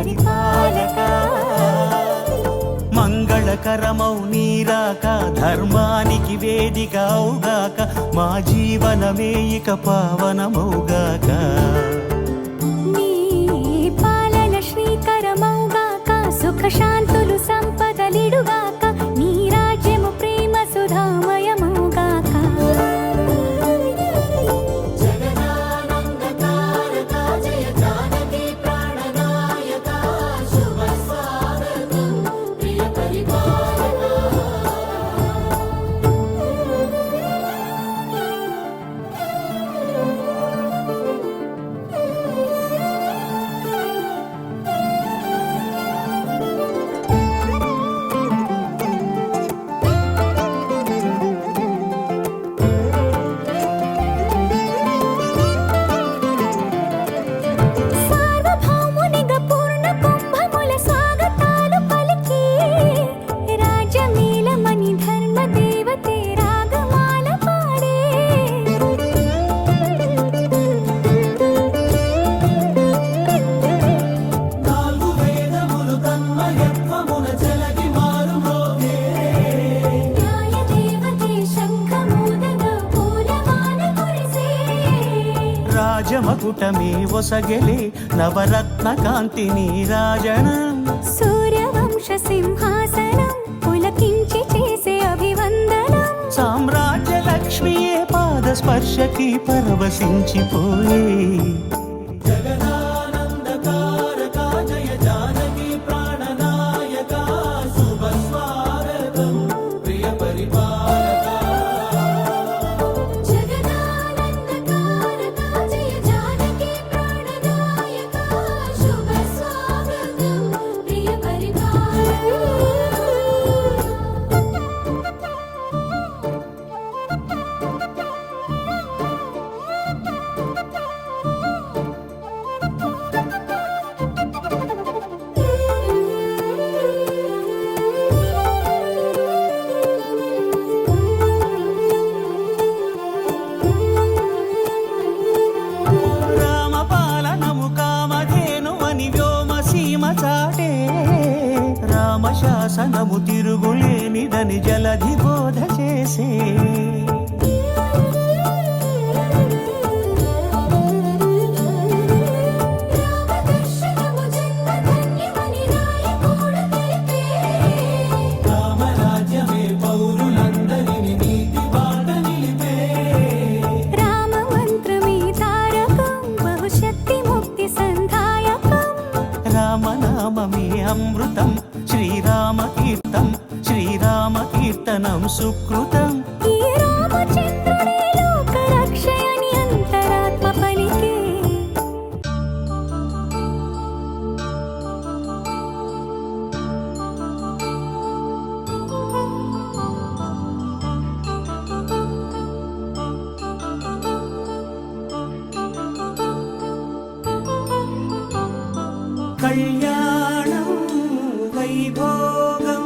పరిపాలక మంగళకరమౌ నీరాక ధర్మానికి వేదిక అవుగాక మా జీవనమే ఇక పావనమౌగాక నీ పాలన శ్రీకరమౌగాక సుఖ శాంతులు సంపదలిడుగాక నీ రాజ్యము ప్రేమ సుధామయమౌగాక రాజమకుటమే ఒసగెలే నవరత్న కాంతి నీరాజనం సూర్యవంశ సింహాసనం పులకించి చేసే అభివందనం సామ్రాజ్య లక్ష్మియే పాద స్పర్శకి పరవశించిపోయే శాసనము తిరుగులేనిదని జలధి బోధ చేసే రామరాజ్యమే పౌరులందరినీ నీతి బాట నిలిపే రామ మంత్రమే తారకం బహుశక్తి ముక్తి సంధాయకం రామనామమే అమృతం శ్రీరామ కీర్తనం సుకృతం ఈ రామచంద్రుడే లోక రక్షయని అంతరాత్మ పలికే కళ్యాణం వైభోగం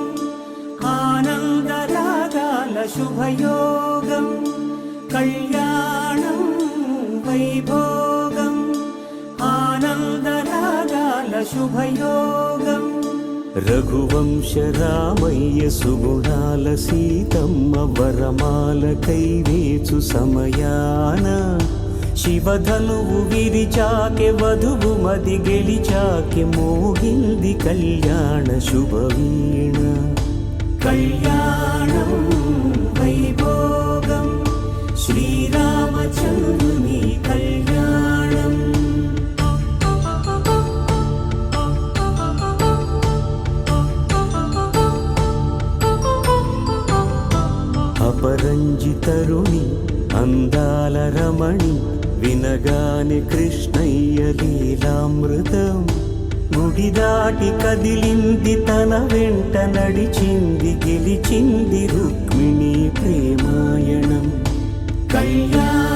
ఆనందరాగాల శుభయోగం కళ్యాణం వైభోగం ఆనందరాగాల శుభయోగం రఘువంశ రామయ్య సుగుణాల సీతమ్మ వరమాల కైవేచు సమయాన శివధనువు విరిచాకె వధువు మది గెలిచాకె మోగింది కళ్యాణ శుభవీణ కళ్యాణం వైభోగం శ్రీరామచంద్రుని కళ్యాణం అపరంజి తరుణి అందాల రమణి వినగాని కృష్ణయ్య లీలామృతం గుడి దాటి కదిలింది తన వెంట నడిచింది గెలిచింది రుక్మిణి ప్రేమాయణం కళ్యాణ